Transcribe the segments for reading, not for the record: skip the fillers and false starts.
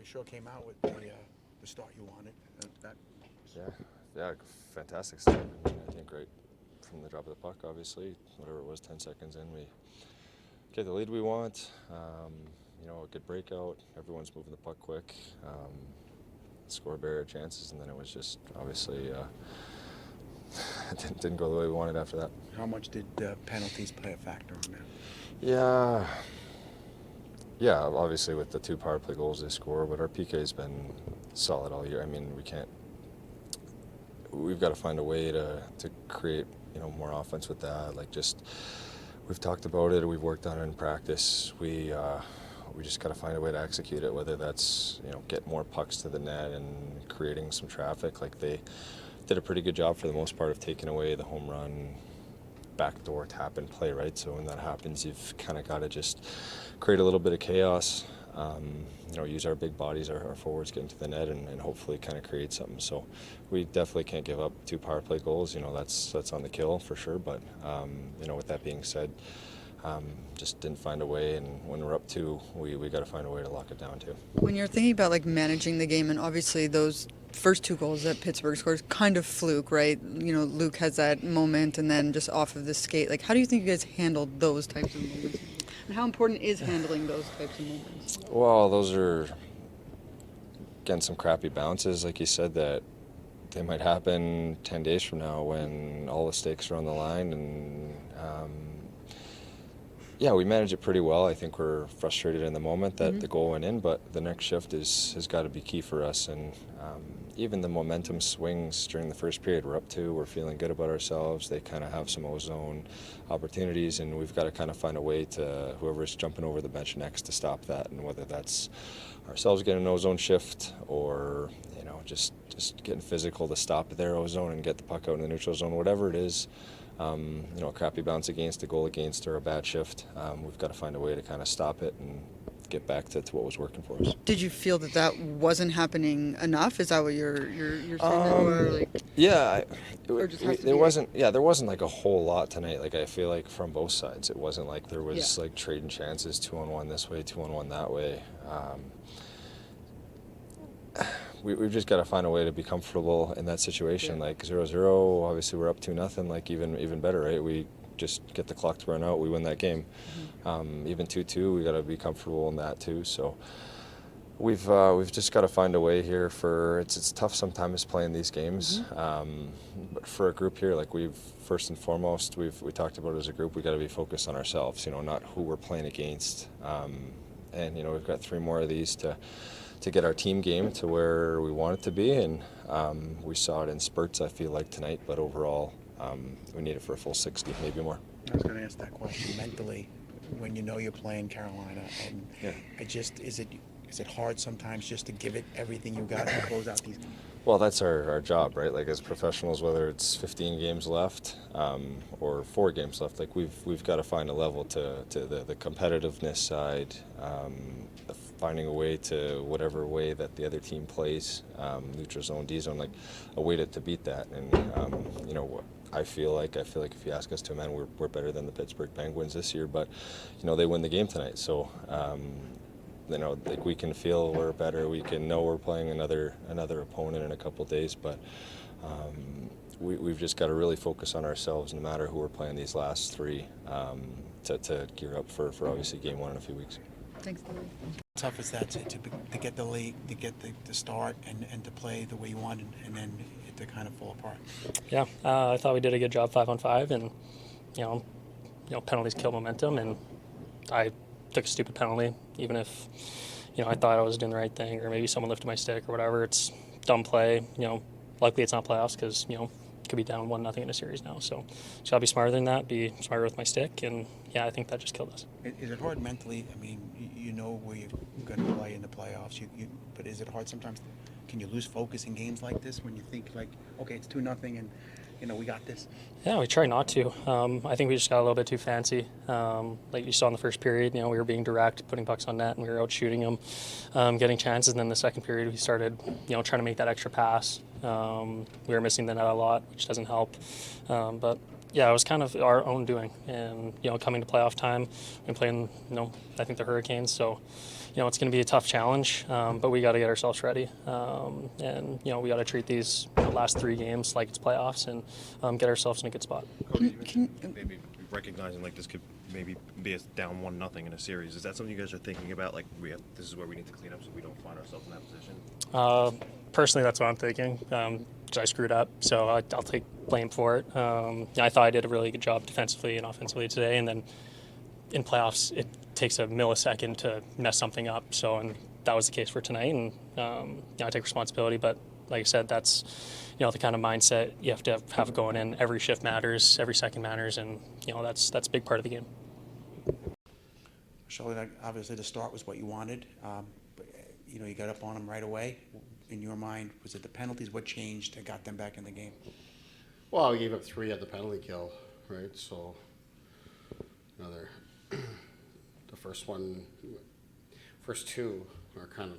sure came out with the start you wanted. Yeah, fantastic start. I mean, I think right from the drop of the puck, obviously, whatever it was, 10 seconds in, we get the lead we want. A good breakout. Everyone's moving the puck quick. Score barrier chances, and then it was just obviously it didn't go the way we wanted after that. How much did penalties play a factor on that? Yeah, obviously with the 2 power play goals they score, but our PK has been solid all year. I mean, we've got to find a way to create, more offense with that. We've talked about it, we've worked on it in practice. We just got to find a way to execute it, whether that's, get more pucks to the net and creating some traffic. Like, they did a pretty good job for the most part of taking away the home run, backdoor tap and play, right? So when that happens, you've kind of got to just create a little bit of chaos, use our big bodies, our forwards get into the net and hopefully kind of create something. So we definitely can't give up 2 power play goals. That's on the kill for sure. But, with that being said, just didn't find a way. And when we're up 2, we got to find a way to lock it down too. When you're thinking about managing the game, and obviously those first 2 goals that Pittsburgh scores, kind of fluke, right? Luke has that moment and then just off of the skate. How do you think you guys handled those types of moments? And how important is handling those types of moments? Well, those are, again, some crappy bounces, like you said, that they might happen 10 days from now when all the stakes are on the line. And we manage it pretty well. I think we're frustrated in the moment that the goal went in, but the next shift has got to be key for us. And even the momentum swings during the first period. We're up 2, we're feeling good about ourselves. They kind of have some ozone opportunities, and we've got to kind of find a way to, whoever's jumping over the bench next, to stop that. And whether that's ourselves getting an ozone shift or, just getting physical to stop their ozone and get the puck out in the neutral zone, whatever it is, a crappy bounce against, a goal against, or a bad shift, we've got to find a way to kind of stop it and get back to what was working for us. Did you feel that wasn't happening enough? Is that what you're saying? There wasn't a whole lot tonight. I feel like from both sides, it wasn't like there was trading chances 2-on-1 this way, 2-on-1 that way. We've just got to find a way to be comfortable in that situation. 0-0, obviously we're up 2-0. Even better, right? We just get the clock to run out, we win that game. Even 2-2, we got to be comfortable in that too. So we've just got to find a way here. It's tough sometimes playing these games, but for a group here, we've first and foremost we talked about it as a group. We got to be focused on ourselves, not who we're playing against. And we've got 3 more of these to get our team game to where we want it to be, and we saw it in spurts, I feel like, tonight, but overall we need it for a full 60, maybe more. I was going to ask that question. Mentally, when you're playing Carolina, and is it hard sometimes just to give it everything you got to close out these games? Well, that's our job, right? As professionals, whether it's 15 games left or 4 games left, we've got to find a level to the competitiveness side, finding a way to whatever way that the other team plays, neutral zone, D zone, a way to beat that. And I feel like if you ask us to amend, we're better than the Pittsburgh Penguins this year, but they win the game tonight, so. We can feel we're better. We can know we're playing another opponent in a couple of days, but we've just got to really focus on ourselves, no matter who we're playing these last 3, to gear up for obviously game 1 in a few weeks. Thanks. How tough is that to get the lead, to get the start, and to play the way you want, and then it to kind of fall apart? Yeah, I thought we did a good job 5-on-5, and penalties kill momentum, and I took a stupid penalty, even if, I thought I was doing the right thing, or maybe someone lifted my stick or whatever. It's dumb play. Luckily it's not playoffs, because, could be down 1-0 in a series now. So just gotta be smarter than that, be smarter with my stick, and I think that just killed us. Is it hard mentally? I mean, you know where you're going to play in the playoffs, but is it hard sometimes? Can you lose focus in games like this when you think okay, it's 2-0 and we got this? Yeah, we try not to. I think we just got a little bit too fancy. Like you saw in the first period, we were being direct, putting pucks on net, and we were out shooting them, getting chances. And then the second period, we started, trying to make that extra pass. We were missing the net a lot, which doesn't help. But yeah, it was kind of our own doing. And, coming to playoff time, we've been playing, I think the Hurricanes. So, it's going to be a tough challenge, but we got to get ourselves ready. And we got to treat these last 3 games like it's playoffs and get ourselves in a good spot. Cody, you mentioned maybe recognizing like this could maybe be a down 1-0 in a series. Is that something you guys are thinking about? Like this is where we need to clean up so we don't find ourselves in that position? Personally, that's what I'm thinking. I screwed up, so I'll take blame for it. I thought I did a really good job defensively and offensively today, and then in playoffs, it takes a millisecond to mess something up. And that was the case for tonight, and I take responsibility. But like I said, that's the kind of mindset you have to have going in. Every shift matters, every second matters, and that's a big part of the game. Sheldon, obviously the start was what you wanted, but you got up on them right away. In your mind, was it the penalties? What changed that got them back in the game? Well, we gave up 3 at the penalty kill, right? So, the first 2 are kind of,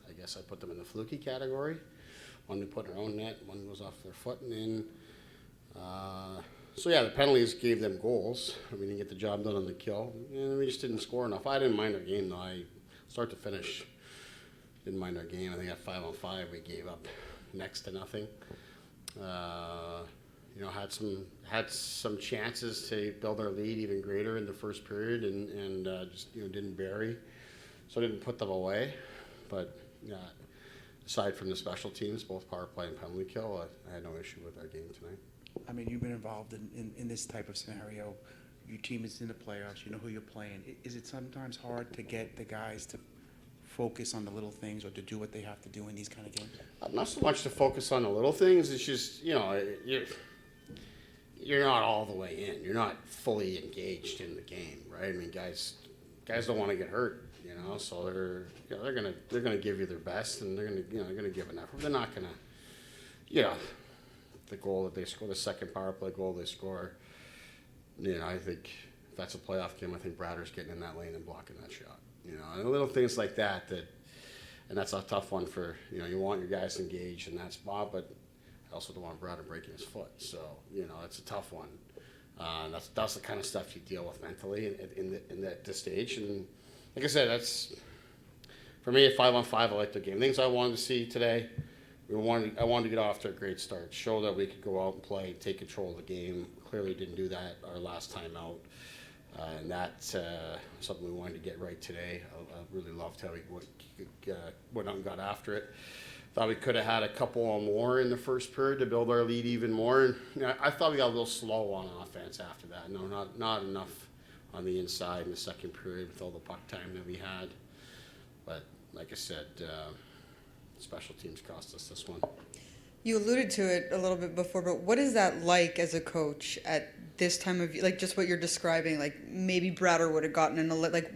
I guess I put them in the fluky category. One we put in our own net, one was off their foot and in. So yeah, the penalties gave them goals. We didn't get the job done on the kill, and we just didn't score enough. I didn't mind our game though. I start to finish didn't mind our game. I think at 5-on-5 we gave up next to nothing. Had some chances to build our lead even greater in the first period, and just didn't bury, so I didn't put them away. But aside from the special teams, both power play and penalty kill, I had no issue with our game tonight. I mean, you've been involved in this type of scenario. Your team is in the playoffs. You know who you're playing. Is it sometimes hard to get the guys to focus on the little things or to do what they have to do in these kind of games? Not so much to focus on the little things. It's just you're not all the way in. You're not fully engaged in the game, right? I mean, guys don't want to get hurt, so they're gonna give you their best, and they're gonna give an effort. They're not gonna, the goal that they score, the second power play goal they score. I think if that's a playoff game, I think Bradder's getting in that lane and blocking that shot. And little things like that, and that's a tough one for, you want your guys engaged in that spot, but I also don't want Bradder breaking his foot. So, it's a tough one. That's the kind of stuff you deal with mentally in this stage. And like I said, that's, for me at 5-on-5, I like the game. Things I wanted to see today, I wanted to get off to a great start, show that we could go out and play, take control of the game. Clearly didn't do that our last time out. And that's something we wanted to get right today. I really loved how we went out and got after it. Thought we could have had a couple more in the first period to build our lead even more. I thought we got a little slow on offense after that. No, not enough on the inside in the second period with all the puck time that we had. But like I said, special teams cost us this one. You alluded to it a little bit before, but what is that like as a coach at this time of year? Like just what you're describing, like maybe Bradder would have gotten in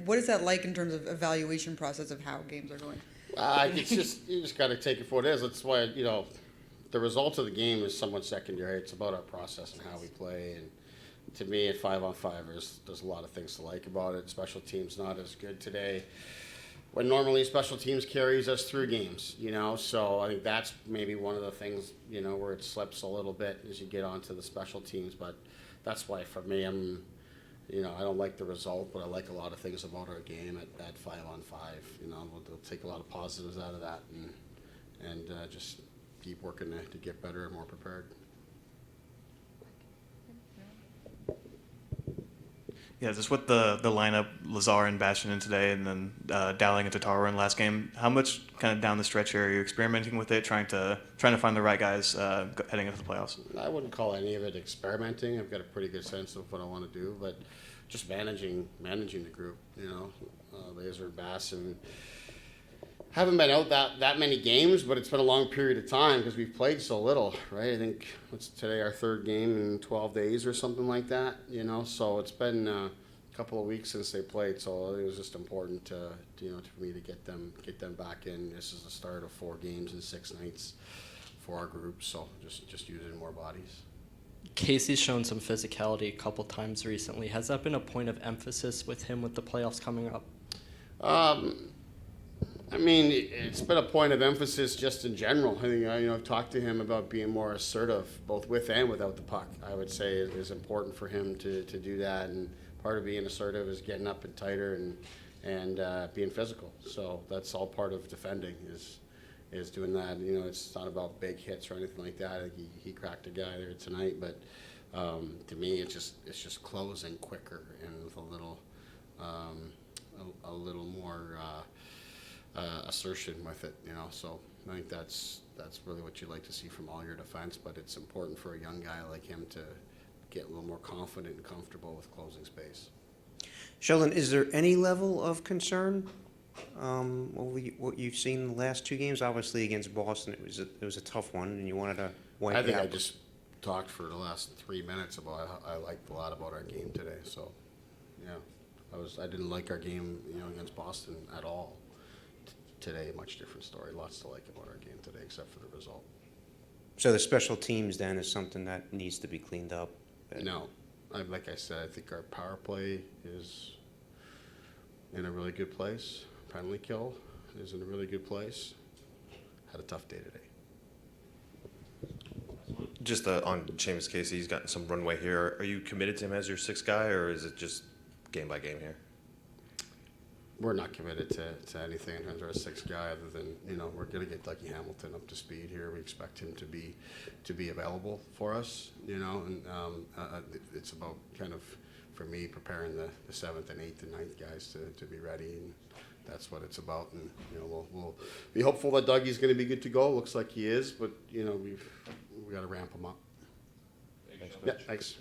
what is that like in terms of evaluation process of how games are going? It's just, you just got to take it for what it is. That's why, the result of the game is somewhat secondary. It's about our process and how we play. And to me, at 5-on-5, there's a lot of things to like about it. Special teams not as good today. When normally special teams carries us through games, so I think that's maybe one of the things, where it slips a little bit as you get onto the special teams. But that's why for me, I don't like the result, but I like a lot of things about our game at 5-on-5. We'll take a lot of positives out of that and just keep working to get better and more prepared. Yeah, just with the lineup, Lazar and Bastion in today, and then Dowling and Tatar in last game. How much kind of down the stretch here are you experimenting with it, trying to find the right guys heading into the playoffs? I wouldn't call any of it experimenting. I've got a pretty good sense of what I want to do, but just managing the group. Laser, Bass, and haven't been out that many games, but it's been a long period of time because we've played so little, right? I think what's today our third game in 12 days or something like that, So it's been a couple of weeks since they played, so it was just important to for me to get them back in. This is the start of 4 games in 6 nights for our group, so just using more bodies. Casey's shown some physicality a couple times recently. Has that been a point of emphasis with him with the playoffs coming up? It's been a point of emphasis just in general. I think I've talked to him about being more assertive, both with and without the puck. I would say it is important for him to do that, and part of being assertive is getting up and tighter and being physical. So that's all part of defending is doing that. You know, it's not about big hits or anything like that. Like he cracked a guy there tonight, but to me, it's just closing quicker and with a little more assertion with it. You know, so I think that's really what you like to see from all your defense. But it's important for a young guy like him to get a little more confident and comfortable with closing space. Sheldon, is there any level of concern over what you've seen in the last two games? Obviously, against Boston, it was a tough one, and you wanted to wipe I it think out. I just talked for the last 3 minutes about how I liked a lot about our game today. So, yeah, I didn't like our game, you know, against Boston at all. Today, much different story. Lots to like about our game today, except for the result. So the special teams then is something that needs to be cleaned up. No, like I said, I think our power play is in a really good place. Penalty kill is in a really good place. Had a tough day today. Just on Seamus Casey, he's gotten some runway here. Are you committed to him as your sixth guy, or is it just game by game here? We're not committed to anything in terms of our sixth guy, other than, you know, we're going to get Dougie Hamilton up to speed here. We expect him to be available for us, you know, and it's about kind of, for me, preparing the seventh and eighth and ninth guys to be ready, and that's what it's about. And, you know, we'll be hopeful that Dougie's going to be good to go. Looks like he is, but, you know, we got to ramp him up. Yeah, thanks.